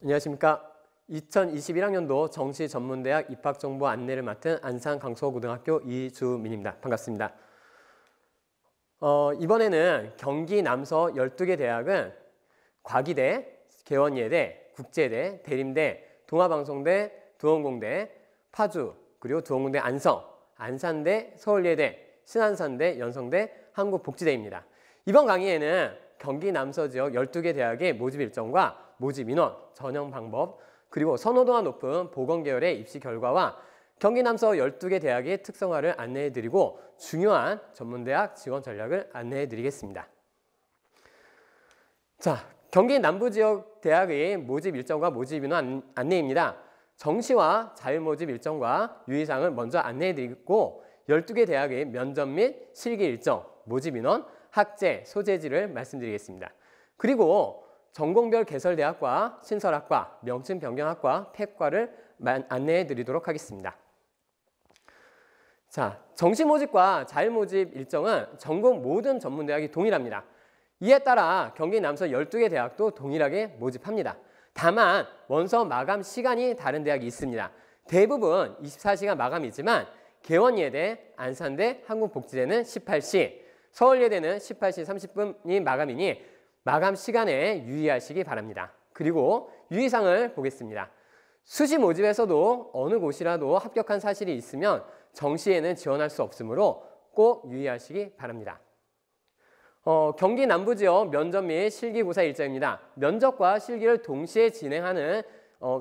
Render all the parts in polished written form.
안녕하십니까. 2021학년도 정시전문대학 입학정보 안내를 맡은 안산강서고등학교 이주민입니다. 반갑습니다. 이번에는 경기 남서 12개 대학은 과기대, 개원예대, 국제대, 대림대, 동아방송대, 두원공대, 파주, 그리고 두원공대 안성, 안산대, 서울예대, 신안산대, 연성대, 한국복지대입니다. 이번 강의에는 경기 남서 지역 12개 대학의 모집 일정과 모집 인원, 전형 방법, 그리고 선호도가 높은 보건계열의 입시 결과와 경기 남서 12개 대학의 특성화를 안내해드리고 중요한 전문대학 지원 전략을 안내해드리겠습니다. 자, 경기 남부 지역 대학의 모집 일정과 모집 인원 안내입니다. 정시와 자율모집 일정과 유의사항을 먼저 안내해드리고 12개 대학의 면접 및 실기 일정, 모집 인원, 학제, 소재지를 말씀드리겠습니다. 그리고 전공별 개설대학과, 신설학과, 명칭 변경학과, 폐과를 안내해 드리도록 하겠습니다. 자, 정시 모집과 자율 모집 일정은 전국 모든 전문대학이 동일합니다. 이에 따라 경기 남서 12개 대학도 동일하게 모집합니다. 다만 원서 마감 시간이 다른 대학이 있습니다. 대부분 24시간 마감이지만 개원예대, 안산대, 한국복지대는 18시, 서울예대는 18시 30분이 마감이니 마감 시간에 유의하시기 바랍니다. 그리고 유의사항을 보겠습니다. 수시 모집에서도 어느 곳이라도 합격한 사실이 있으면 정시에는 지원할 수 없으므로 꼭 유의하시기 바랍니다. 경기 남부 지역 면접 및 실기고사 일정입니다. 면접과 실기를 동시에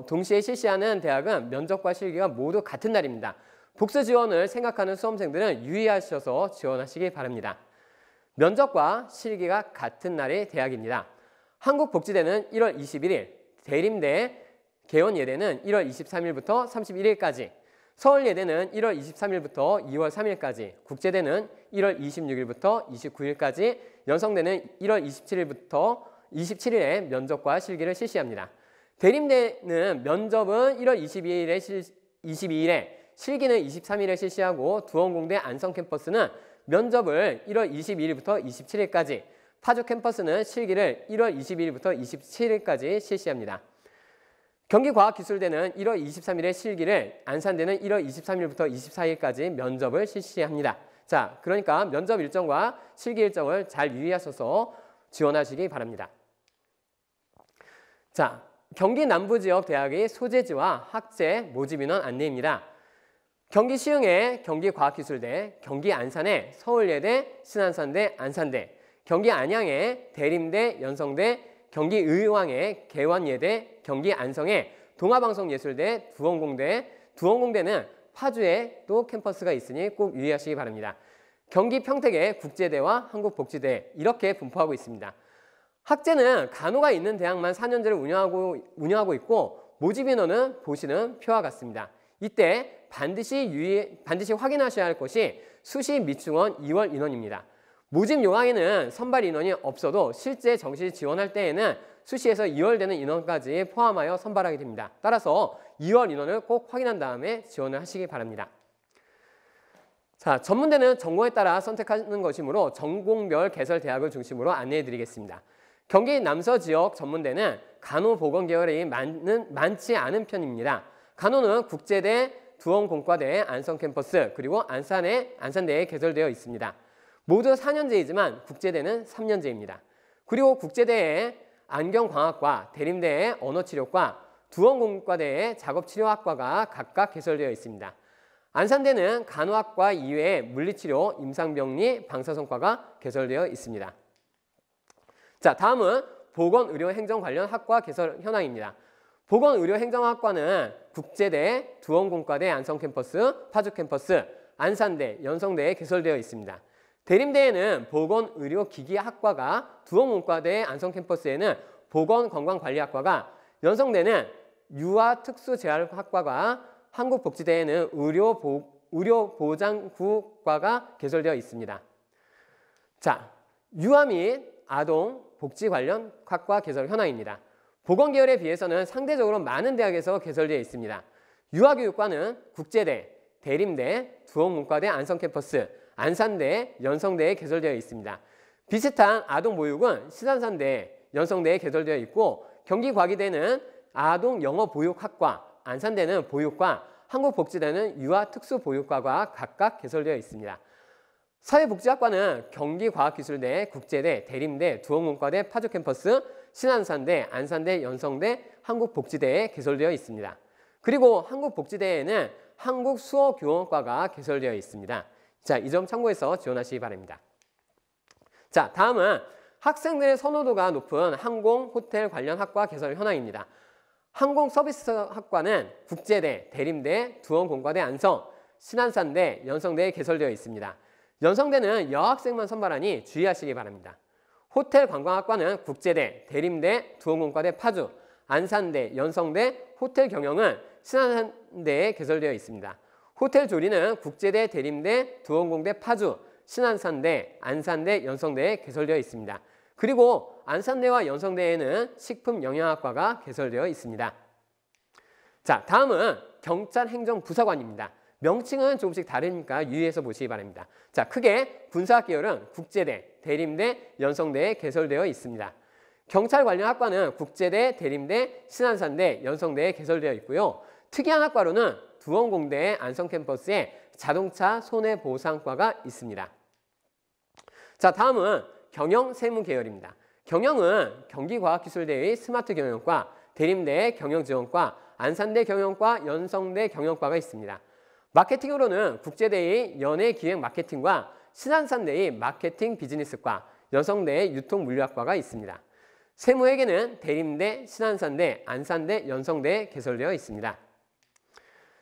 동시에 실시하는 대학은 면접과 실기가 모두 같은 날입니다. 복수 지원을 생각하는 수험생들은 유의하셔서 지원하시기 바랍니다. 면접과 실기가 같은 날의 대학입니다. 한국복지대는 1월 21일, 대림대, 개원예대는 1월 23일부터 31일까지, 서울예대는 1월 23일부터 2월 3일까지, 국제대는 1월 26일부터 29일까지, 연성대는 1월 27일부터 27일에 면접과 실기를 실시합니다. 대림대는 면접은 1월 22일에 실기는 23일에 실시하고 두원공대 안성 캠퍼스는 면접을 1월 22일부터 27일까지, 파주 캠퍼스는 실기를 1월 22일부터 27일까지 실시합니다. 경기과학기술대는 1월 23일에 실기를, 안산대는 1월 23일부터 24일까지 면접을 실시합니다. 자, 그러니까 면접 일정과 실기 일정을 잘 유의하셔서 지원하시기 바랍니다. 자, 경기 남부 지역 대학의 소재지와 학제 모집 인원 안내입니다. 경기 시흥의 경기과학기술대, 경기 안산의 서울예대, 신안산대, 안산대, 경기 안양의 대림대, 연성대, 경기 의왕의 개원예대, 경기 안성의 동아방송예술대, 두원공대, 두원공대는 파주에 또 캠퍼스가 있으니 꼭 유의하시기 바랍니다. 경기 평택의 국제대와 한국복지대 이렇게 분포하고 있습니다. 학제는 간호가 있는 대학만 4년제를 운영하고 있고 모집 인원은 보시는 표와 같습니다. 이때 반드시 확인하셔야 할 것이 수시 미충원 2월 인원입니다. 모집 요강에는 선발 인원이 없어도 실제 정시 지원할 때에는 수시에서 2월 되는 인원까지 포함하여 선발하게 됩니다. 따라서 2월 인원을 꼭 확인한 다음에 지원을 하시기 바랍니다. 자, 전문대는 전공에 따라 선택하는 것이므로 전공별 개설 대학을 중심으로 안내해 드리겠습니다. 경기 남서 지역 전문대는 간호보건 계열이 많지 않은 편입니다. 간호는 국제대, 두원공과대, 안성캠퍼스, 그리고 안산대에 개설되어 있습니다. 모두 4년제이지만 국제대는 3년제입니다. 그리고 국제대에 안경광학과, 대림대의 언어치료과, 두원공과대의 작업치료학과가 각각 개설되어 있습니다. 안산대는 간호학과 이외에 물리치료, 임상병리, 방사선과가 개설되어 있습니다. 자, 다음은 보건의료행정 관련 학과 개설 현황입니다. 보건의료행정학과는 국제대, 두원공과대 안성캠퍼스, 파주캠퍼스, 안산대, 연성대에 개설되어 있습니다. 대림대에는 보건의료기기학과가, 두원공과대 안성캠퍼스에는 보건건강관리학과가, 연성대는 유아특수재활학과가, 한국복지대에는 의료보장국과가 개설되어 있습니다. 자, 유아 및 아동 복지 관련 학과 개설 현황입니다. 보건계열에 비해서는 상대적으로 많은 대학에서 개설되어 있습니다. 유아교육과는 국제대, 대림대, 두원문과대 안성캠퍼스, 안산대, 연성대에 개설되어 있습니다. 비슷한 아동보육은 신안산대, 연성대에 개설되어 있고 경기과기대는 아동영어보육학과, 안산대는 보육과, 한국복지대는 유아특수보육과가 각각 개설되어 있습니다. 사회복지학과는 경기과학기술대, 국제대, 대림대, 두원공과대, 파주캠퍼스, 신안산대, 안산대, 연성대, 한국복지대에 개설되어 있습니다. 그리고 한국복지대에는 한국수어교원과가 개설되어 있습니다. 자, 이 점 참고해서 지원하시기 바랍니다. 자, 다음은 학생들의 선호도가 높은 항공, 호텔 관련 학과 개설 현황입니다. 항공서비스학과는 국제대, 대림대, 두원공과대 안성, 신안산대, 연성대에 개설되어 있습니다. 연성대는 여학생만 선발하니 주의하시기 바랍니다. 호텔관광학과는 국제대, 대림대, 두원공과대 파주, 안산대, 연성대, 호텔 경영은 신안산대에 개설되어 있습니다. 호텔 조리는 국제대, 대림대, 두원공대 파주, 신안산대, 안산대, 연성대에 개설되어 있습니다. 그리고 안산대와 연성대에는 식품영양학과가 개설되어 있습니다. 자, 다음은 경찰행정부사관입니다. 명칭은 조금씩 다르니까 유의해서 보시기 바랍니다. 자, 크게 군사학 계열은 국제대, 대림대, 연성대에 개설되어 있습니다. 경찰 관련 학과는 국제대, 대림대, 신안산대, 연성대에 개설되어 있고요. 특이한 학과로는 두원공대 안성캠퍼스에 자동차 손해보상과가 있습니다. 자, 다음은 경영세무 계열입니다. 경영은 경기과학기술대의 스마트경영과, 대림대 경영지원과, 안산대 경영과, 연성대 경영과가 있습니다. 마케팅으로는 국제대의 연예기획마케팅과 신안산대의 마케팅 비즈니스과, 연성대의 유통물류학과가 있습니다. 세무회계는 대림대, 신안산대, 안산대, 연성대에 개설되어 있습니다.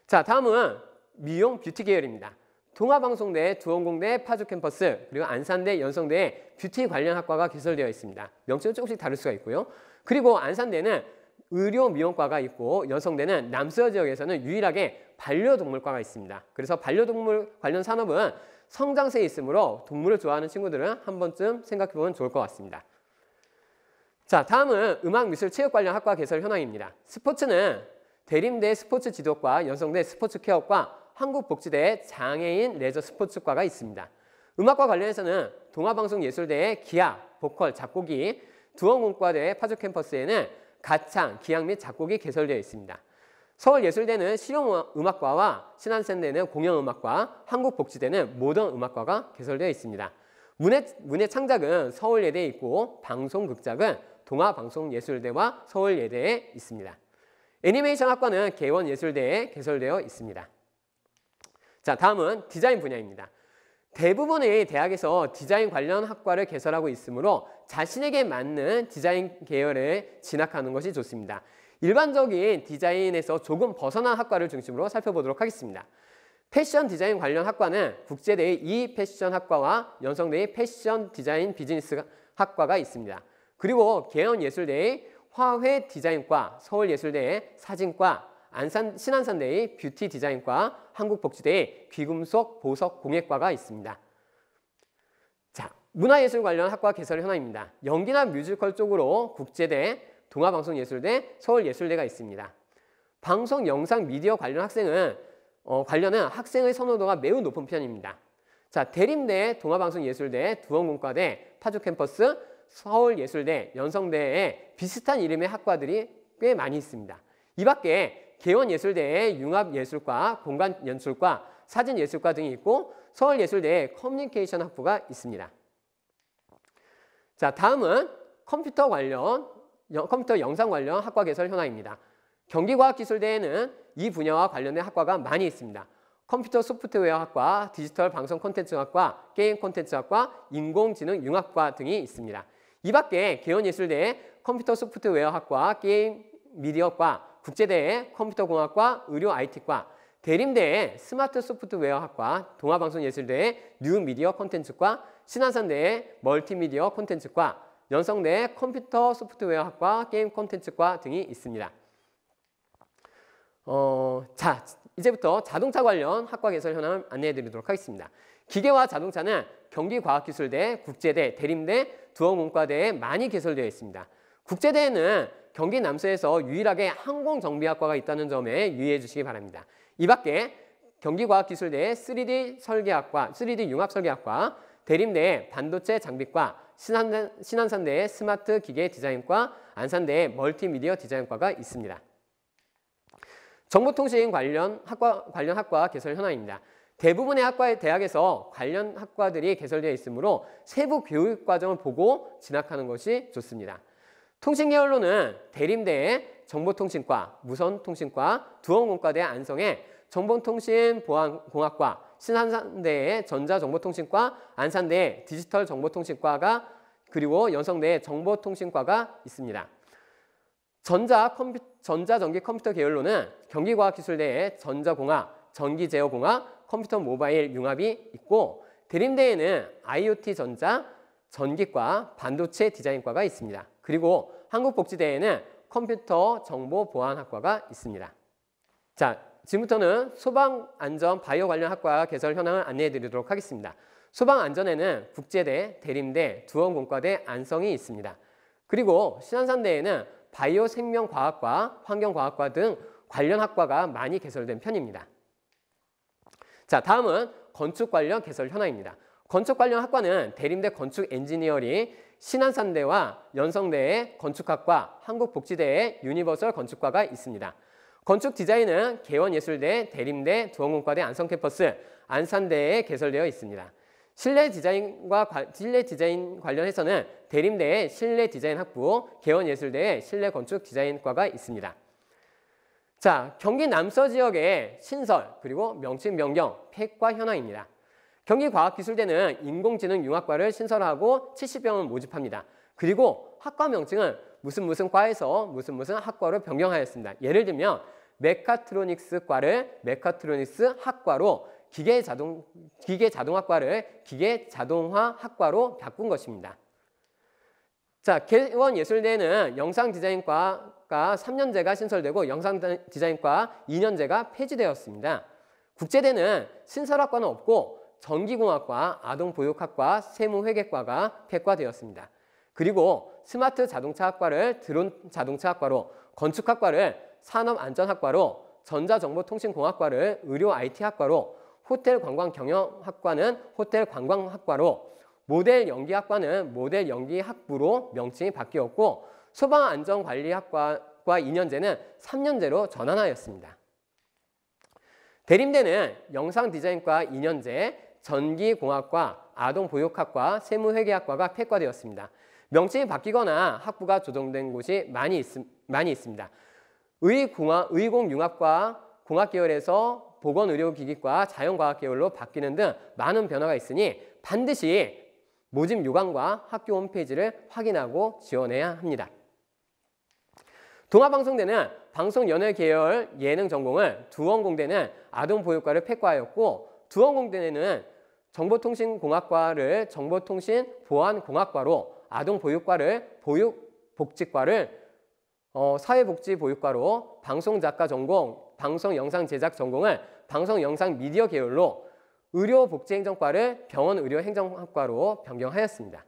자, 다음은 미용 뷰티 계열입니다. 동아방송대, 두원공대, 파주캠퍼스, 그리고 안산대, 연성대에 뷰티 관련 학과가 개설되어 있습니다. 명칭은 조금씩 다를 수가 있고요. 그리고 안산대는 의료미용과가 있고 연성대는 남서 지역에서는 유일하게 반려동물과가 있습니다. 그래서 반려동물 관련 산업은 성장세에 있으므로 동물을 좋아하는 친구들은 한 번쯤 생각해보면 좋을 것 같습니다. 자, 다음은 음악미술체육 관련 학과 개설 현황입니다. 스포츠는 대림대 스포츠지도과, 연성대 스포츠케어과, 한국복지대 장애인 레저 스포츠과가 있습니다. 음악과 관련해서는 동아방송예술대의 기악, 보컬, 작곡이, 두원공과대 파주캠퍼스에는 가창, 기악 및 작곡이 개설되어 있습니다. 서울예술대는 실용음악과와 신안산대는 공연음악과, 한국복지대는 모던음악과가 개설되어 있습니다. 문예창작은 서울예대에 있고 방송극작은 동아방송예술대와 서울예대에 있습니다. 애니메이션 학과는 개원예술대에 개설되어 있습니다. 자, 다음은 디자인 분야입니다. 대부분의 대학에서 디자인 관련 학과를 개설하고 있으므로 자신에게 맞는 디자인 계열에 진학하는 것이 좋습니다. 일반적인 디자인에서 조금 벗어난 학과를 중심으로 살펴보도록 하겠습니다. 패션 디자인 관련 학과는 국제대의 이패션 학과와 연성대의 패션 디자인 비즈니스 학과가 있습니다. 그리고 개연예술대의 화훼 디자인과, 서울예술대의 사진과, 신안산대의 뷰티 디자인과, 한국복지대의 귀금속 보석 공예과가 있습니다. 자, 문화예술 관련 학과 개설 현황입니다. 연기나 뮤지컬 쪽으로 국제대, 동아방송예술대, 서울예술대가 있습니다. 방송, 영상, 미디어 관련은 학생의 선호도가 매우 높은 편입니다. 자, 대림대, 동아방송예술대, 두원공과대, 파주캠퍼스, 서울예술대, 연성대에 비슷한 이름의 학과들이 꽤 많이 있습니다. 이 밖에 개원예술대에 융합예술과, 공간연출과, 사진예술과 등이 있고 서울예술대에 커뮤니케이션 학부가 있습니다. 자, 다음은 컴퓨터 영상 관련 학과 개설 현황입니다. 경기과학기술대에는 이 분야와 관련된 학과가 많이 있습니다. 컴퓨터 소프트웨어학과, 디지털 방송 콘텐츠학과, 게임 콘텐츠학과, 인공지능 융합과 등이 있습니다. 이 밖에 개원예술대에 컴퓨터 소프트웨어학과, 게임 미디어과, 국제대에 컴퓨터공학과, 의료 IT과, 대림대에 스마트 소프트웨어학과, 동아방송예술대에 뉴미디어 콘텐츠과, 신안산대에 멀티미디어 콘텐츠과, 연성대에 컴퓨터 소프트웨어학과, 게임 콘텐츠과 등이 있습니다. 자, 이제부터 자동차 관련 학과 개설 현황을 안내해 드리도록 하겠습니다. 기계와 자동차는 경기과학기술대, 국제대, 대림대, 두원공과대에 많이 개설되어 있습니다. 국제대에는 경기 남서에서 유일하게 항공정비학과가 있다는 점에 유의해 주시기 바랍니다. 이 밖에 경기과학기술대의 3D 설계학과, 3D 융합설계학과, 대림대의 반도체 장비과, 신안산대의 스마트 기계 디자인과, 안산대의 멀티미디어 디자인과가 있습니다. 정보통신 관련 학과 개설 현황입니다. 대부분의 대학에서 관련 학과들이 개설되어 있으므로 세부 교육 과정을 보고 진학하는 것이 좋습니다. 통신계열로는 대림대의 정보통신과, 무선통신과, 두원공과대 안성의 정보통신보안공학과, 신안산대의 전자정보통신과, 안산대의 디지털정보통신과가, 그리고 연성대의 정보통신과가 있습니다. 전자전기 컴퓨터 계열로는 경기과학기술대의 전자공학, 전기제어공학, 컴퓨터 모바일 융합이 있고, 대림대에는 IoT 전자, 전기과, 반도체 디자인과가 있습니다. 그리고 한국복지대에는 컴퓨터 정보보안학과가 있습니다. 자, 지금부터는 소방안전 바이오 관련 학과 개설 현황을 안내해 드리도록 하겠습니다. 소방안전에는 국제대, 대림대, 두원공과대, 안성이 있습니다. 그리고 신안산대에는 바이오 생명과학과, 환경과학과 등 관련 학과가 많이 개설된 편입니다. 자, 다음은 건축 관련 개설 현황입니다. 건축 관련 학과는 대림대 건축 엔지니어링, 신안산대와 연성대의 건축학과, 한국복지대의 유니버설 건축과가 있습니다. 건축 디자인은 개원예술대, 대림대, 두원공과대 안성캠퍼스, 안산대에 개설되어 있습니다. 실내 디자인 관련해서는 대림대의 실내 디자인 학부, 개원예술대의 실내 건축 디자인과가 있습니다. 자, 경기 남서 지역의 신설, 그리고 명칭 변경, 폐과 현황입니다. 경기과학기술대는 인공지능융합과를 신설하고 70명을 모집합니다. 그리고 학과 명칭은 무슨 과에서 무슨 학과로 변경하였습니다. 예를 들면 메카트로닉스과를 메카트로닉스 학과로, 기계자동학과를 기계자동화학과로 바꾼 것입니다. 자, 개원예술대는 영상디자인과가 3년제가 신설되고 영상디자인과 2년제가 폐지되었습니다. 국제대는 신설학과는 없고 전기공학과, 아동보육학과, 세무회계과가 폐과되었습니다. 그리고 스마트 자동차학과를 드론 자동차학과로, 건축학과를 산업안전학과로, 전자정보통신공학과를 의료 IT학과로, 호텔관광경영학과는 호텔관광학과로, 모델연기학과는 모델연기학부로 명칭이 바뀌었고, 소방안전관리학과과 2년제는 3년제로 전환하였습니다. 대림대는 영상디자인과 2년제, 전기공학과, 아동보육학과, 세무회계학과가 폐과되었습니다. 명칭이 바뀌거나 학부가 조정된 곳이 많이 있습니다. 의공융합과 공학계열에서 보건의료기기과 자연과학계열로 바뀌는 등 많은 변화가 있으니 반드시 모집 요강과 학교 홈페이지를 확인하고 지원해야 합니다. 동아방송대는 방송연예계열 예능 전공을, 두원공대는 아동보육과를 폐과하였고, 두원공대는 정보통신공학과를 정보통신보안공학과로, 아동보육과를 보육복지과를 사회복지보육과로, 방송작가 전공, 방송영상제작 전공을 방송영상미디어 계열로, 의료복지행정과를 병원의료행정학과로 변경하였습니다.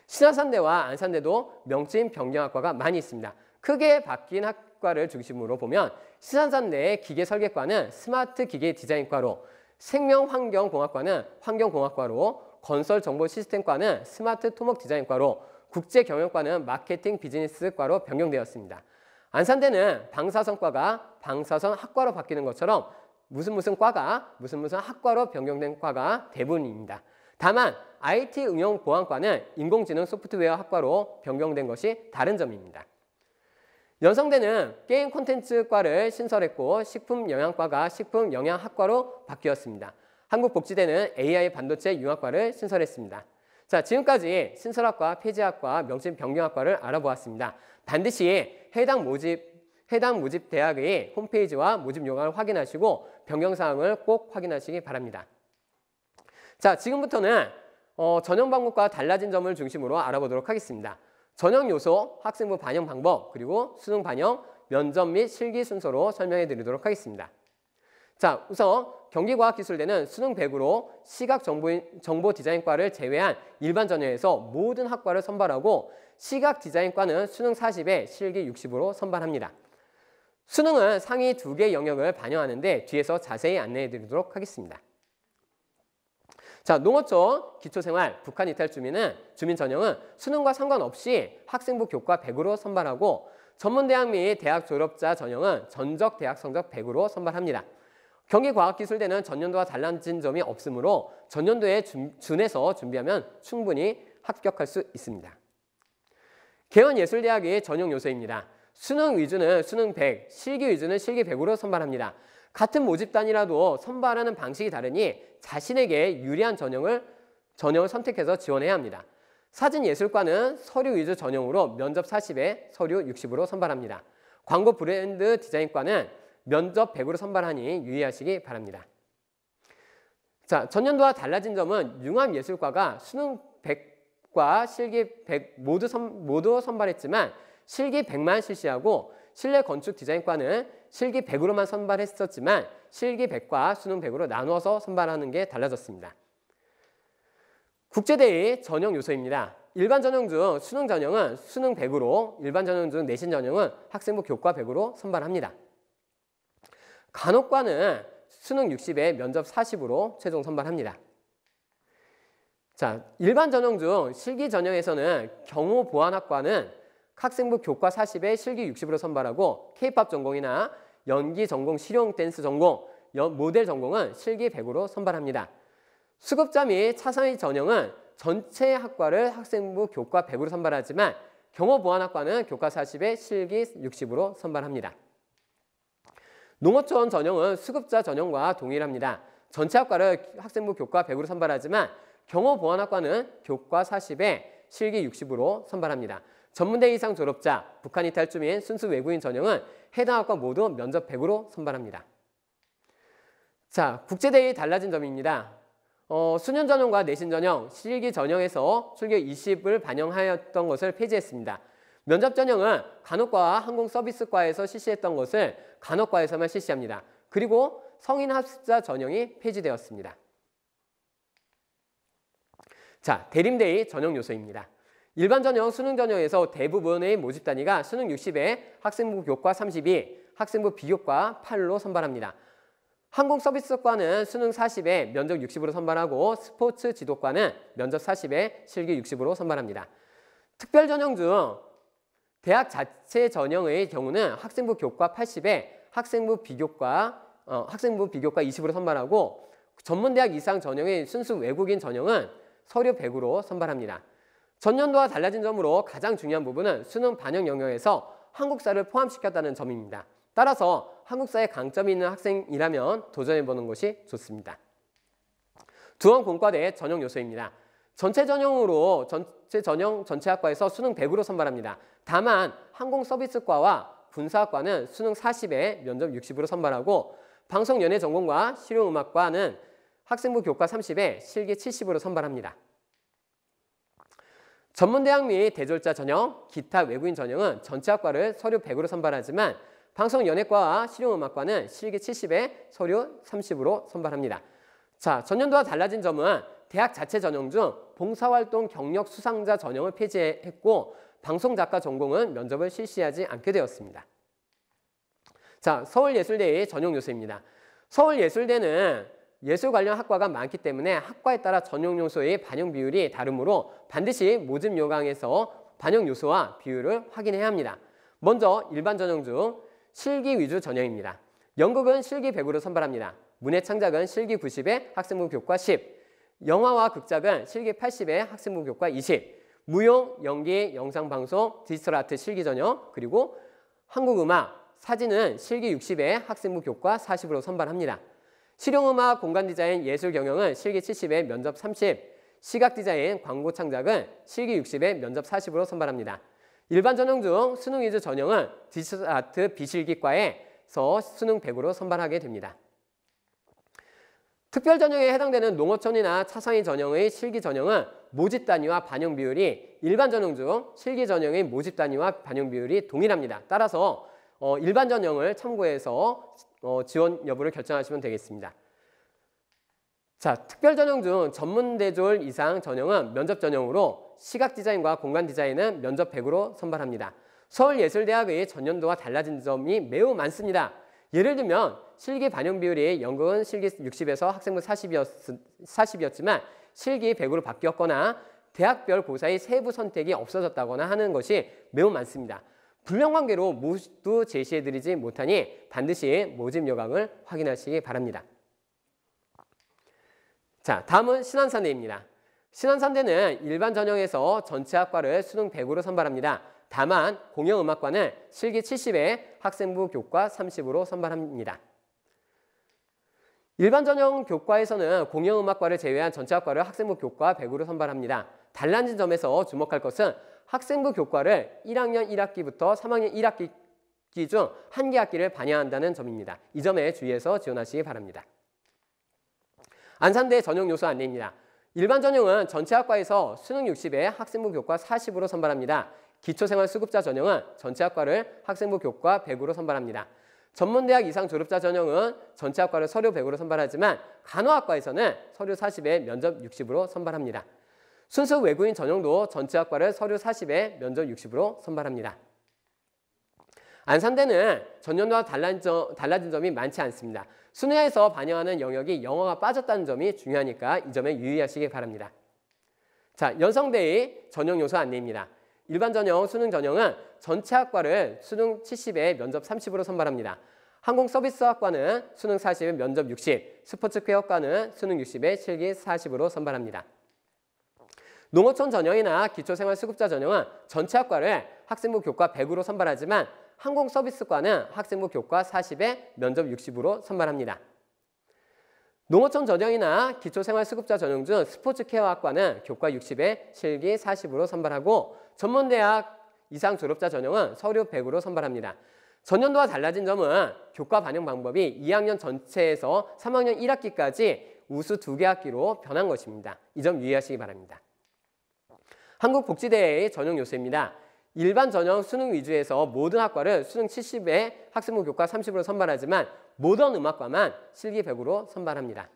신안산대와 안산대도 명칭 변경학과가 많이 있습니다. 크게 바뀐 학과를 중심으로 보면 신안산대의 기계설계과는 스마트 기계 디자인과로, 생명환경공학과는 환경공학과로, 건설정보시스템과는 스마트 토목 디자인과로, 국제경영과는 마케팅 비즈니스과로 변경되었습니다. 안산대는 방사선과가 방사선학과로 바뀌는 것처럼 무슨 과가 무슨 학과로 변경된 과가 대부분입니다. 다만 IT 응용보안과는 인공지능 소프트웨어 학과로 변경된 것이 다른 점입니다. 연성대는 게임 콘텐츠과를 신설했고, 식품영양과가 식품영양학과로 바뀌었습니다. 한국복지대는 AI 반도체 융합과를 신설했습니다. 자, 지금까지 신설학과, 폐지학과, 명칭 변경학과를 알아보았습니다. 반드시 해당 모집 대학의 홈페이지와 모집 요강을 확인하시고 변경사항을 꼭 확인하시기 바랍니다. 자, 지금부터는 전형방법과 달라진 점을 중심으로 알아보도록 하겠습니다. 전형 요소, 학생부 반영 방법, 그리고 수능 반영, 면접 및 실기 순서로 설명해 드리도록 하겠습니다. 자, 우선 경기과학기술대는 수능 100으로 시각정보디자인과를 제외한 일반 전형에서 모든 학과를 선발하고, 시각디자인과는 수능 40에 실기 60으로 선발합니다. 수능은 상위 2개 영역을 반영하는데 뒤에서 자세히 안내해 드리도록 하겠습니다. 자, 농어촌, 기초생활, 북한 이탈 주민 전형은 수능과 상관없이 학생부 교과 100으로 선발하고 전문대학 및 대학 졸업자 전형은 전적 대학 성적 100으로 선발합니다. 경기과학기술대는 전년도와 달라진 점이 없으므로 전년도에 준해서 준비하면 충분히 합격할 수 있습니다. 개원예술대학의 전형 요소입니다. 수능 위주는 수능 100, 실기 위주는 실기 100으로 선발합니다. 같은 모집단이라도 선발하는 방식이 다르니 자신에게 유리한 전형을 선택해서 지원해야 합니다. 사진예술과는 서류 위주 전형으로 면접 40에 서류 60으로 선발합니다. 광고 브랜드 디자인과는 면접 100으로 선발하니 유의하시기 바랍니다. 자, 전년도와 달라진 점은 융합예술과가 수능 100과 실기 100 모두 선발했지만 실기 100만 실시하고 실내건축 디자인과는 실기 100으로만 선발했었지만 실기 100과 수능 100으로 나누어서 선발하는 게 달라졌습니다. 국제대의 전형 요소입니다. 일반 전형 중 수능 전형은 수능 100으로, 일반 전형 중 내신 전형은 학생부 교과 100으로 선발합니다. 간호과는 수능 60에 면접 40으로 최종 선발합니다. 자, 일반 전형 중 실기 전형에서는 경호보안학과는 학생부 교과 40에 실기 60으로 선발하고 K-팝 전공이나 연기 전공, 실용 댄스 전공, 모델 전공은 실기 100으로 선발합니다. 수급자 및 차상위 전형은 전체 학과를 학생부 교과 100으로 선발하지만 경호보안학과는 교과 40에 실기 60으로 선발합니다. 농어촌 전형은 수급자 전형과 동일합니다. 전체 학과를 학생부 교과 100으로 선발하지만 경호보안학과는 교과 40에 실기 60으로 선발합니다. 전문대 이상 졸업자, 북한 이탈 주민, 순수 외국인 전형은 해당 학과 모두 면접 100으로 선발합니다. 자, 국제대의 달라진 점입니다. 수년 전형과 내신 전형, 실기 전형에서 출교 20을 반영하였던 것을 폐지했습니다. 면접 전형은 간호과와 항공서비스과에서 실시했던 것을 간호과에서만 실시합니다. 그리고 성인 학습자 전형이 폐지되었습니다. 자, 대림대의 전형 요소입니다. 일반 전형, 수능 전형에서 대부분의 모집 단위가 수능 60에 학생부 교과 32, 학생부 비교과 8로 선발합니다. 항공서비스과는 수능 40에 면접 60으로 선발하고 스포츠 지도과는 면접 40에 실기 60으로 선발합니다. 특별 전형 중 대학 자체 전형의 경우는 학생부 교과 80에 학생부 비교과 20으로 선발하고 전문대학 이상 전형의 순수 외국인 전형은 서류 100으로 선발합니다. 전년도와 달라진 점으로 가장 중요한 부분은 수능 반영 영역에서 한국사를 포함시켰다는 점입니다. 따라서 한국사에 강점이 있는 학생이라면 도전해보는 것이 좋습니다. 두원공과대 전형 요소입니다. 전체 전형 전체 학과에서 수능 100으로 선발합니다. 다만 항공서비스과와 군사학과는 수능 40에 면접 60으로 선발하고 방송연예전공과 실용음악과는 학생부 교과 30에 실기 70으로 선발합니다. 전문대학 및 대졸자 전형, 기타 외국인 전형은 전체 학과를 서류 100으로 선발하지만 방송연예과와 실용음악과는 실기 70에 서류 30으로 선발합니다. 자, 전년도와 달라진 점은 대학 자체 전형 중 봉사활동 경력 수상자 전형을 폐지했고 방송작가 전공은 면접을 실시하지 않게 되었습니다. 자, 서울예술대의 전형 요소입니다. 서울예술대는 예술 관련 학과가 많기 때문에 학과에 따라 전형 요소의 반영 비율이 다르므로 반드시 모집 요강에서 반영 요소와 비율을 확인해야 합니다. 먼저 일반 전형 중 실기 위주 전형입니다. 연극은 실기 100으로 선발합니다. 문해창작은 실기 90에 학생부 교과 10, 영화와 극작은 실기 80에 학생부 교과 20, 무용, 연기, 영상방송, 디지털 아트 실기 전형, 그리고 한국음악, 사진은 실기 60에 학생부 교과 40으로 선발합니다. 실용음악, 공간디자인, 예술경영은 실기 70에 면접 30, 시각디자인, 광고창작은 실기 60에 면접 40으로 선발합니다. 일반 전형 중 수능 위주 전형은 디지털 아트 비실기과에서 수능 100으로 선발하게 됩니다. 특별 전형에 해당되는 농어촌이나 차상위 전형의 실기 전형은 모집 단위와 반영 비율이 일반 전형 중 실기 전형의 모집 단위와 반영 비율이 동일합니다. 따라서 일반 전형을 참고해서 지원 여부를 결정하시면 되겠습니다. 자, 특별 전형 중 전문대졸 이상 전형은 면접 전형으로 시각 디자인과 공간 디자인은 면접 100으로 선발합니다. 서울예술대학의 전년도와 달라진 점이 매우 많습니다. 예를 들면 실기 반영 비율이 연극은 실기 60에서 학생부 40이었지만 실기 100으로 바뀌었거나 대학별 고사의 세부 선택이 없어졌다거나 하는 것이 매우 많습니다. 불명관계로 모두 제시해드리지 못하니 반드시 모집 요강을 확인하시기 바랍니다. 자, 다음은 신안산대입니다. 신안산대는 일반 전형에서 전체 학과를 수능 100으로 선발합니다. 다만 공영음악과는 실기 70에 학생부 교과 30으로 선발합니다. 일반 전형 교과에서는 공영음악과를 제외한 전체 학과를 학생부 교과 100으로 선발합니다. 달라진 점에서 주목할 것은 학생부 교과를 1학년 1학기부터 3학년 1학기 중 한 개 학기를 반영한다는 점입니다. 이 점에 주의해서 지원하시기 바랍니다. 안산대 전형 요소 안내입니다. 일반 전형은 전체 학과에서 수능 60에 학생부 교과 40으로 선발합니다. 기초생활수급자 전형은 전체 학과를 학생부 교과 100으로 선발합니다. 전문대학 이상 졸업자 전형은 전체 학과를 서류 100으로 선발하지만 간호학과에서는 서류 40에 면접 60으로 선발합니다. 순수 외국인 전형도 전체 학과를 서류 40에 면접 60으로 선발합니다. 안산대는 전년도와 달라진 점이 많지 않습니다. 수능에서 반영하는 영역이 영어가 빠졌다는 점이 중요하니까 이 점에 유의하시기 바랍니다. 자, 연성대의 전형 요소 안내입니다. 일반 전형, 수능 전형은 전체 학과를 수능 70에 면접 30으로 선발합니다. 항공서비스학과는 수능 40에 면접 60, 스포츠케어과는 수능 60에 실기 40으로 선발합니다. 농어촌 전형이나 기초생활수급자 전형은 전체 학과를 학생부 교과 100으로 선발하지만 항공서비스과는 학생부 교과 40에 면접 60으로 선발합니다. 농어촌 전형이나 기초생활수급자 전형 중 스포츠케어학과는 교과 60에 실기 40으로 선발하고 전문대학 이상 졸업자 전형은 서류 100으로 선발합니다. 전년도와 달라진 점은 교과 반영 방법이 2학년 전체에서 3학년 1학기까지 우수 2개 학기로 변한 것입니다. 이 점 유의하시기 바랍니다. 한국복지대의 전형 요소입니다. 일반 전형 수능 위주에서 모든 학과를 수능 70에 학생부 교과 30으로 선발하지만 모던 음악과만 실기 100으로 선발합니다.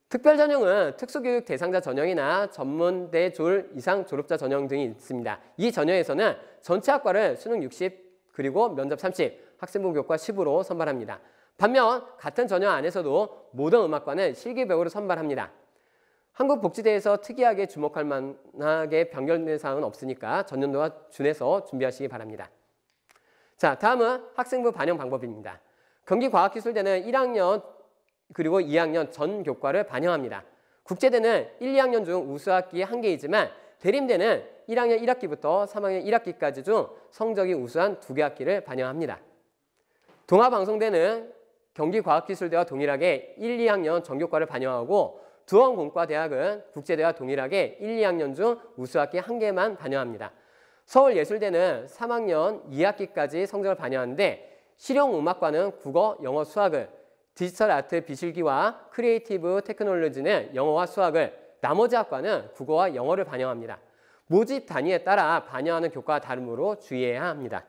특별전형은 특수교육 대상자 전형이나 전문대 졸 이상 졸업자 전형 등이 있습니다. 이 전형에서는 전체 학과를 수능 60 그리고 면접 30, 학생부 교과 10으로 선발합니다. 반면 같은 전형 안에서도 모던 음악과는 실기 100으로 선발합니다. 한국복지대에서 특이하게 주목할 만하게 변경된 사항은 없으니까 전년도와 준해서 준비하시기 바랍니다. 자, 다음은 학생부 반영 방법입니다. 경기과학기술대는 1학년 그리고 2학년 전 교과를 반영합니다. 국제대는 1, 2학년 중 우수학기 1개이지만 대림대는 1학년 1학기부터 3학년 1학기까지 중 성적이 우수한 2개 학기를 반영합니다. 동아방송대는 경기과학기술대와 동일하게 1, 2학년 전교과를 반영하고 두원공과대학은 국제대와 동일하게 1, 2학년 중 우수학기 1개만 반영합니다. 서울예술대는 3학년 2학기까지 성적을 반영하는데 실용음악과는 국어, 영어, 수학을, 디지털 아트 비실기와 크리에이티브 테크놀로지는 영어와 수학을, 나머지 학과는 국어와 영어를 반영합니다. 모집 단위에 따라 반영하는 교과가 다르므로 주의해야 합니다.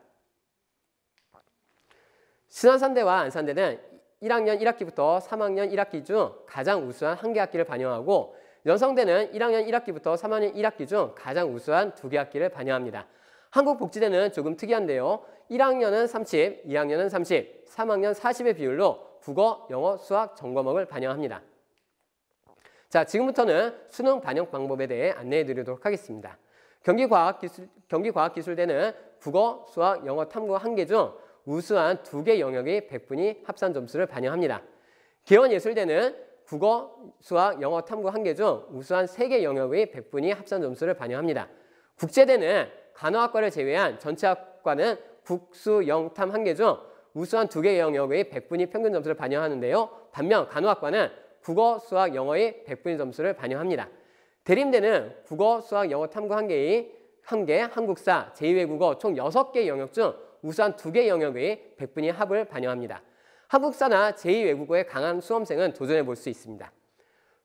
신안산대와 안산대는 1학년 1학기부터 3학년 1학기 중 가장 우수한 1개 학기를 반영하고 연성대는 1학년 1학기부터 3학년 1학기 중 가장 우수한 2개 학기를 반영합니다. 한국복지대는 조금 특이한데요. 1학년은 30, 2학년은 30, 3학년 40의 비율로 국어, 영어, 수학, 전과목을 반영합니다. 자, 지금부터는 수능 반영 방법에 대해 안내해 드리도록 하겠습니다. 경기과학기술대는 국어, 수학, 영어, 탐구 1개 중 우수한 2개 영역의 100분위 합산 점수를 반영합니다. 개원예술대는 국어, 수학, 영어, 탐구 1개 중 우수한 3개 영역의 100분위 합산 점수를 반영합니다. 국제대는 간호학과를 제외한 전체 학과는 국수, 영, 탐 1개 중 우수한 2개 영역의 100분위 평균 점수를 반영하는데요. 반면 간호학과는 국어, 수학, 영어의 100분위 점수를 반영합니다. 대림대는 국어, 수학, 영어, 탐구 1개, 한국사, 제2외국어 총 6개 영역 중 우수한 2개 영역의 100분위 합을 반영합니다. 한국사나 제2외국어의 강한 수험생은 도전해 볼 수 있습니다.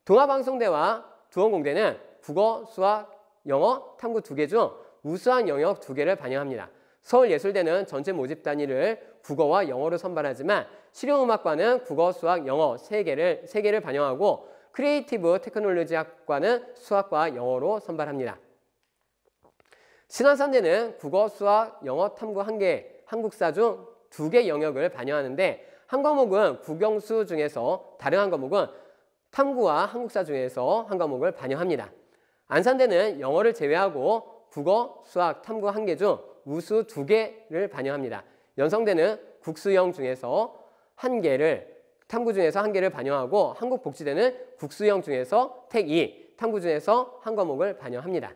동아방송대와 두원공대는 국어, 수학, 영어, 탐구 2개 중 우수한 영역 2개를 반영합니다. 서울예술대는 전체 모집 단위를 국어와 영어로 선발하지만 실용음악과는 국어, 수학, 영어 3개를 반영하고 크리에이티브 테크놀로지 학과는 수학과 영어로 선발합니다. 신안산대는 국어, 수학, 영어, 탐구 1개, 한국사 중 2개 영역을 반영하는데 한 과목은 국영수 중에서 다른 한 과목은 탐구와 한국사 중에서 한 과목을 반영합니다. 안산대는 영어를 제외하고 국어, 수학, 탐구 1개 중 우수 2개를 반영합니다. 연성대는 국수형 중에서 1개를, 탐구 중에서 1개를 반영하고 한국복지대는 국수형 중에서 택 2, 탐구 중에서 한 과목을 반영합니다.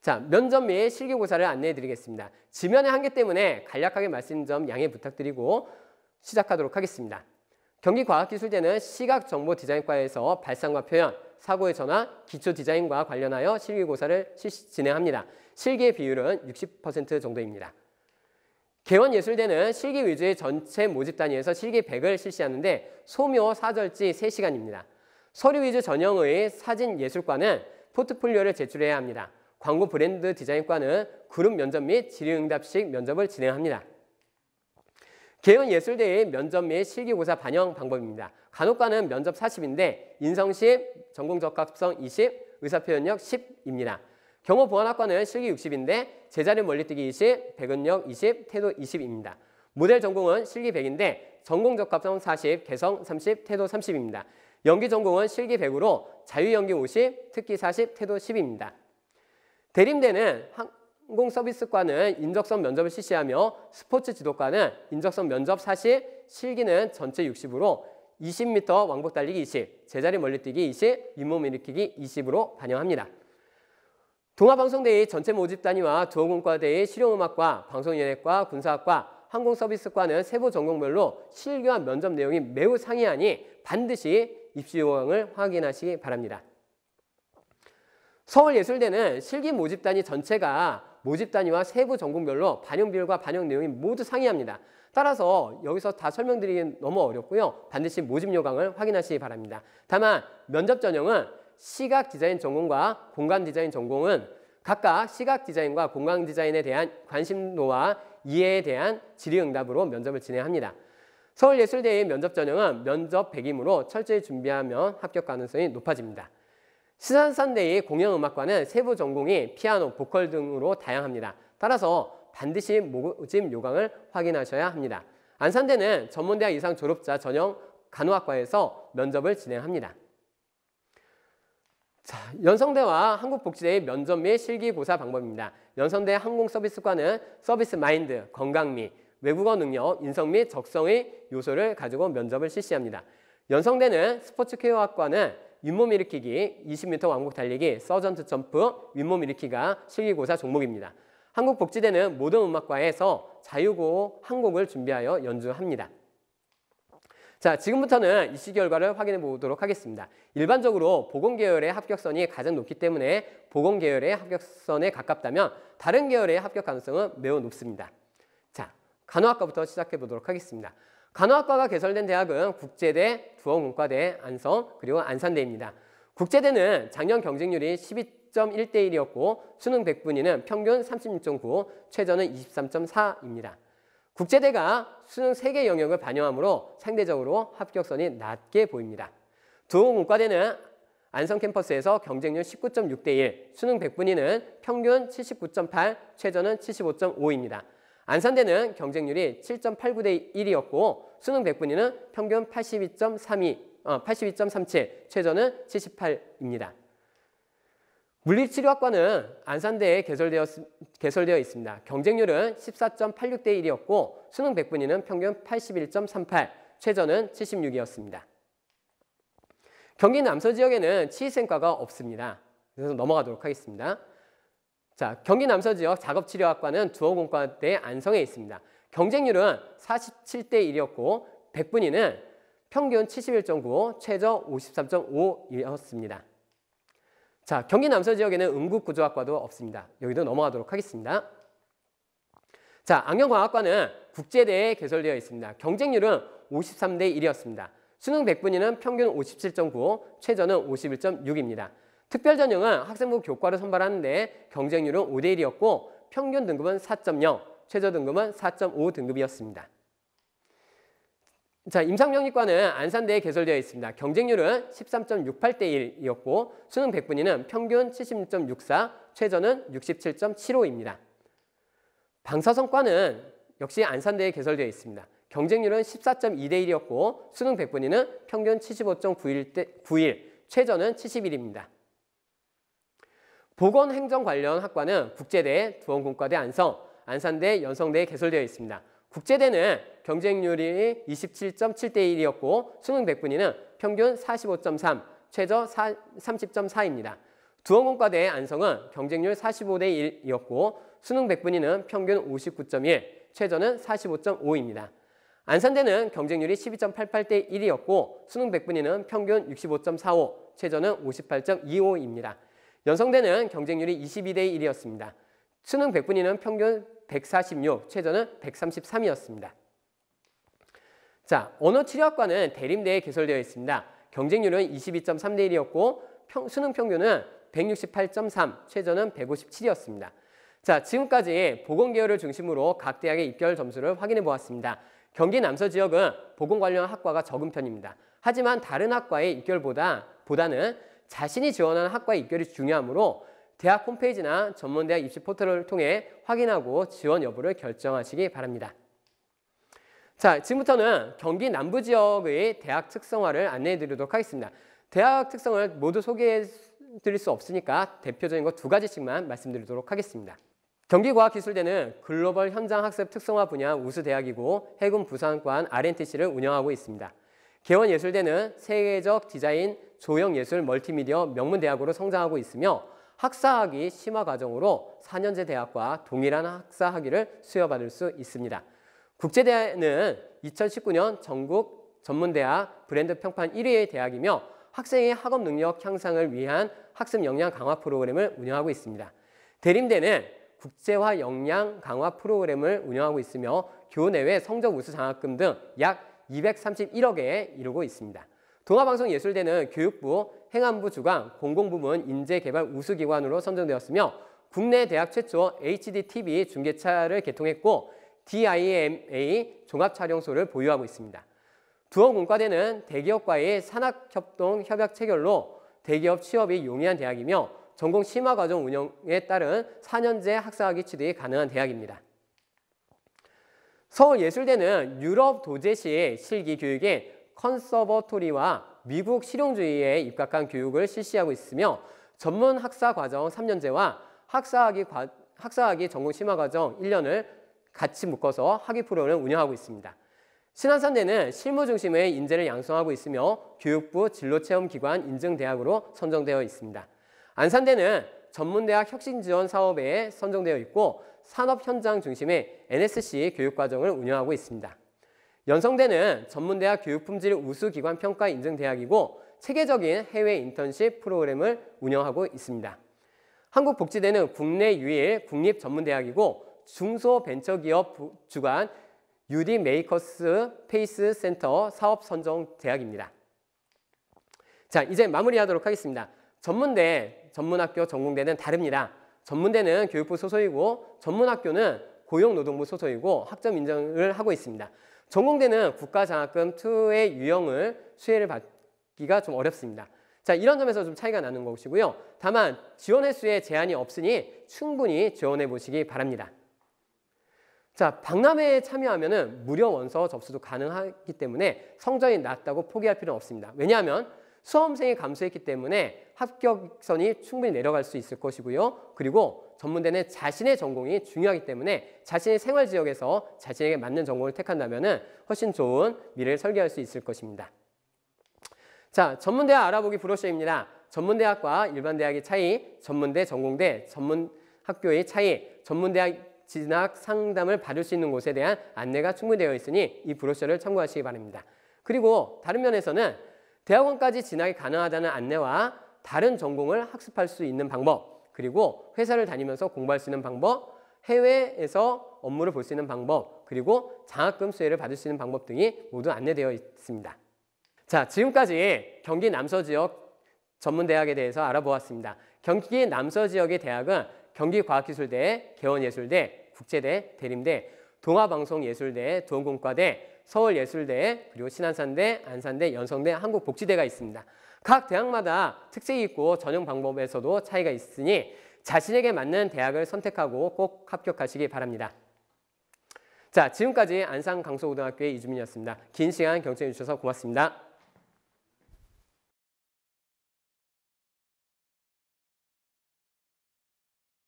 자, 면접 및 실기고사를 안내해 드리겠습니다. 지면의 한계 때문에 간략하게 말씀 좀 양해 부탁드리고 시작하도록 하겠습니다. 경기과학기술대는 시각정보디자인과에서 발상과 표현, 사고의 전환, 기초디자인과 관련하여 실기고사를 진행합니다. 실기의 비율은 60% 정도입니다. 개원예술대는 실기 위주의 전체 모집 단위에서 실기 100을 실시하는데 소묘 사절지 3시간입니다. 서류 위주 전형의 사진예술과는 포트폴리오를 제출해야 합니다. 광고 브랜드 디자인과는 그룹 면접 및 질의응답식 면접을 진행합니다. 개원예술대의 면접 및 실기고사 반영 방법입니다. 간호과는 면접 40인데 인성 10, 전공적합성 20, 의사표현력 10입니다. 경호보안학과는 실기 60인데 제자리 멀리뛰기 20, 배근력 20, 태도 20입니다. 모델 전공은 실기 100인데 전공적합성 40, 개성 30, 태도 30입니다. 연기 전공은 실기 100으로 자유연기 50, 특기 40, 태도 10입니다. 대림대는 항공서비스과는 인적성 면접을 실시하며 스포츠 지도과는 인적성 면접 40, 실기는 전체 60으로 20m 왕복 달리기 20, 제자리 멀리뛰기 20, 윗몸 일으키기 20으로 반영합니다. 동아방송대의 전체 모집 단위와 두어공과대의 실용음악과, 방송연예과, 군사학과, 항공서비스과는 세부 전공별로 실기와 면접 내용이 매우 상이하니 반드시 입시 요강을 확인하시기 바랍니다. 서울예술대는 실기 모집 단위 전체가 모집 단위와 세부 전공별로 반영 비율과 반영 내용이 모두 상이합니다. 따라서 여기서 다 설명드리기 너무 어렵고요. 반드시 모집 요강을 확인하시기 바랍니다. 다만 면접 전형은 시각 디자인 전공과 공간 디자인 전공은 각각 시각 디자인과 공간 디자인에 대한 관심도와 이해에 대한 질의응답으로 면접을 진행합니다. 서울예술대의 면접 전형은 면접 100이므로 철저히 준비하면 합격 가능성이 높아집니다. 신안산대의 공연음악과는 세부 전공이 피아노, 보컬 등으로 다양합니다. 따라서 반드시 모집 요강을 확인하셔야 합니다. 안산대는 전문대학 이상 졸업자 전형 간호학과에서 면접을 진행합니다. 자, 연성대와 한국복지대의 면접 및 실기고사 방법입니다. 연성대 항공서비스과는 서비스 마인드, 건강미, 외국어 능력, 인성 및 적성의 요소를 가지고 면접을 실시합니다. 연성대는 스포츠 케어학과는 윗몸 일으키기, 20m 왕복 달리기, 서전트 점프, 윗몸 일으키기가 실기고사 종목입니다. 한국복지대는 모던음악과에서 자유고 한 곡을 준비하여 연주합니다. 자, 지금부터는 입시 결과를 확인해 보도록 하겠습니다. 일반적으로 보건계열의 합격선이 가장 높기 때문에 보건계열의 합격선에 가깝다면 다른 계열의 합격 가능성은 매우 높습니다. 자, 간호학과부터 시작해 보도록 하겠습니다. 간호학과가 개설된 대학은 국제대, 두어공과대, 안성, 그리고 안산대입니다. 국제대는 작년 경쟁률이 12.1대 1이었고 수능 100분위는 평균 36.9, 최저는 23.4입니다. 국제대가 수능 3개 영역을 반영하므로 상대적으로 합격선이 낮게 보입니다. 두어공과대는 안성 캠퍼스에서 경쟁률 19.6대 1, 수능 100분위는 평균 79.8, 최저는 75.5입니다. 안산대는 경쟁률이 7.89대 1이었고 수능 100분위는 평균 82.37, 최저는 78입니다. 물리치료학과는 안산대에 개설되어 있습니다. 경쟁률은 14.86대 1이었고 수능 100분위는 평균 81.38, 최저는 76이었습니다. 경기 남서 지역에는 치의생과가 없습니다. 그래서 넘어가도록 하겠습니다. 자, 경기 남서 지역 작업치료학과는 두어공과대 안성에 있습니다. 경쟁률은 47대 1이었고 100분위는 평균 71.9, 최저 53.5이었습니다. 자, 경기 남서 지역에는 응급구조학과도 없습니다. 여기도 넘어가도록 하겠습니다. 자, 안경광학과는 국제대에 개설되어 있습니다. 경쟁률은 53대 1이었습니다. 수능 100분위는 평균 57.9, 최저는 51.6입니다. 특별전형은 학생부 교과를 선발하는데 경쟁률은 5대 1이었고 평균 등급은 4.0, 최저 등급은 4.5 등급이었습니다. 자, 임상영리과는 안산대에 개설되어 있습니다. 경쟁률은 13.68대 1이었고 수능 100분위는 평균 76.64, 최저는 67.75입니다. 방사선과는 역시 안산대에 개설되어 있습니다. 경쟁률은 14.2대 1이었고 수능 100분위는 평균 75.91, 최저는 71입니다. 보건행정 관련 학과는 국제대, 두원공과대 안성, 안산대, 연성대에 개설되어 있습니다. 국제대는 경쟁률이 27.7대 1이었고 수능 100분위는 평균 45.3, 최저 30.4입니다. 두원공과대 안성은 경쟁률 45대 1이었고 수능 100분위는 평균 59.1, 최저는 45.5입니다. 안산대는 경쟁률이 12.88대 1이었고 수능 100분위는 평균 65.45, 최저는 58.25입니다. 연성대는 경쟁률이 22대 1이었습니다. 수능 100분위는 평균 146, 최저는 133이었습니다. 자, 언어치료학과는 대림대에 개설되어 있습니다. 경쟁률은 22.3대 1이었고 수능 평균은 168.3, 최저는 157이었습니다. 자, 지금까지 보건계열을 중심으로 각 대학의 입결 점수를 확인해 보았습니다. 경기 남서 지역은 보건 관련 학과가 적은 편입니다. 하지만 다른 학과의 입결보다는 자신이 지원하는 학과의 입결이 중요하므로 대학 홈페이지나 전문대학 입시 포털을 통해 확인하고 지원 여부를 결정하시기 바랍니다. 자, 지금부터는 경기 남부 지역의 대학 특성화를 안내해 드리도록 하겠습니다. 대학 특성을 모두 소개해 드릴 수 없으니까 대표적인 것 2가지씩만 말씀드리도록 하겠습니다. 경기과학기술대는 글로벌 현장 학습 특성화 분야 우수 대학이고 해군 부산관 R&TC를 운영하고 있습니다. 개원예술대는 세계적 디자인, 조형예술, 멀티미디어 명문대학으로 성장하고 있으며 학사학위 심화 과정으로 4년제 대학과 동일한 학사학위를 수여받을 수 있습니다. 국제대는 2019년 전국 전문대학 브랜드 평판 1위의 대학이며 학생의 학업 능력 향상을 위한 학습 역량 강화 프로그램을 운영하고 있습니다. 대림대는 국제화 역량 강화 프로그램을 운영하고 있으며 교내외 성적 우수 장학금 등 약 231억에 이르고 있습니다. 동아방송예술대는 교육부, 행안부 주관, 공공부문 인재개발 우수기관으로 선정되었으며 국내 대학 최초 HDTV 중계차를 개통했고 DIMA 종합촬영소를 보유하고 있습니다. 두원공과대는 대기업과의 산학협동 협약 체결로 대기업 취업이 용이한 대학이며 전공 심화과정 운영에 따른 4년제 학사학위 취득이 가능한 대학입니다. 서울예술대는 유럽 도제시 실기 교육인 컨서버토리와 미국 실용주의에 입각한 교육을 실시하고 있으며 전문 학사 과정 3년제와 학사학위 전공 심화 과정 1년을 같이 묶어서 학위 프로그램을 운영하고 있습니다. 신안산대는 실무 중심의 인재를 양성하고 있으며 교육부 진로체험기관 인증대학으로 선정되어 있습니다. 안산대는 전문대학 혁신지원 사업에 선정되어 있고 산업 현장 중심의 NSC 교육과정을 운영하고 있습니다. 연성대는 전문대학 교육품질 우수기관 평가 인증대학이고 체계적인 해외 인턴십 프로그램을 운영하고 있습니다. 한국복지대는 국내 유일 국립전문대학이고 중소벤처기업 주관 UD 메이커스 페이스 센터 사업 선정 대학입니다. 자, 이제 마무리하도록 하겠습니다. 전문대, 전문학교, 전공대는 다릅니다. 전문대는 교육부 소속이고 전문학교는 고용노동부 소속이고 학점 인정을 하고 있습니다. 전공대는 국가장학금 2의 유형을 수혜를 받기가 좀 어렵습니다. 자, 이런 점에서 좀 차이가 나는 것이고요. 다만 지원 횟수에 제한이 없으니 충분히 지원해 보시기 바랍니다. 자, 박람회에 참여하면 무료 원서 접수도 가능하기 때문에 성적이 낮다고 포기할 필요는 없습니다. 왜냐하면 수험생이 감소했기 때문에 합격선이 충분히 내려갈 수 있을 것이고요. 그리고 전문대는 자신의 전공이 중요하기 때문에 자신의 생활 지역에서 자신에게 맞는 전공을 택한다면 훨씬 좋은 미래를 설계할 수 있을 것입니다. 자, 전문대학 알아보기 브로셔입니다. 전문대학과 일반대학의 차이, 전문대, 전공대, 전문학교의 차이, 전문대학 진학 상담을 받을 수 있는 곳에 대한 안내가 충분히 되어 있으니 이 브로셔를 참고하시기 바랍니다. 그리고 다른 면에서는 대학원까지 진학이 가능하다는 안내와 다른 전공을 학습할 수 있는 방법, 그리고 회사를 다니면서 공부할 수 있는 방법, 해외에서 업무를 볼 수 있는 방법, 그리고 장학금 수혜를 받을 수 있는 방법 등이 모두 안내되어 있습니다. 자, 지금까지 경기 남서지역 전문대학에 대해서 알아보았습니다. 경기 남서지역의 대학은 경기과학기술대, 개원예술대, 국제대, 대림대, 동아방송예술대, 두원공과대, 서울예술대, 그리고 신안산대, 안산대, 연성대, 한국복지대가 있습니다. 각 대학마다 특색이 있고 전형 방법에서도 차이가 있으니 자신에게 맞는 대학을 선택하고 꼭 합격하시기 바랍니다. 자, 지금까지 안산 강서고등학교의 이주민이었습니다. 긴 시간 경청해 주셔서 고맙습니다.